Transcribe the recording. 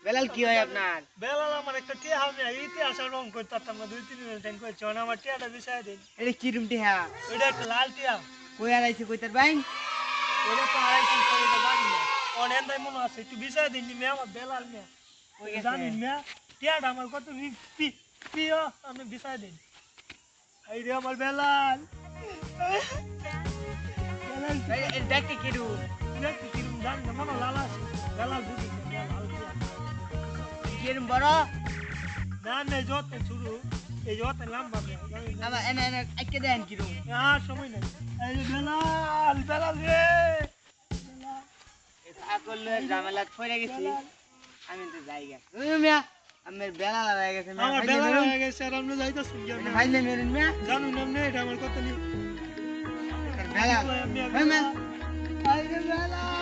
বেলাল কি হয় আপনার? বেলাল আমার একটা টিয়া আমি ইতিহাসের রং করতাম না 2-3 মিনিট টাইম করেছি আমার টিয়াটা বিষয় দিন এটা কি রুম টিহা? ওইটা একটা লাল টিয়া কই আড়াইছে কইতার ভাই? ওইটা তো আড়াইশো করে তো জানি না অনেক দায় মনে আছে একটু বিষয় দিন মেয়ে আমার বেলাল মেয়ে কই গেছে? জানিন মেয়ে টিয়াটা আমার কত প্রিয় আমি বিষয় দিন এই রে আমার বেলাল বেলাল এই দেখতে কি রুম? দেখতে কিরম জানি না মনে লাল আছে বেলাল বুঝি লাল টিয়া কি রুম বড়? না না যত শুরু এই যত লম্বা জানি না আবার এনে এনে আইকে দেন কি রুম? আর সময় নাই এই যে বেলাল বেলাল রে এটা করলে ঝামেলা পড়ে গেছি। আমি তো যাই গা। মিয়া আমার বেলাল হয়ে গেছে মিয়া। আমার বেলা হয়ে গেছে আর আমরা যাইতাছি এটা ভাই না মেরুন মিয়া। জানুন না এটা আমার কথা নেই বেলাল। আমি ভাই মিয়া। আইরে বেলাল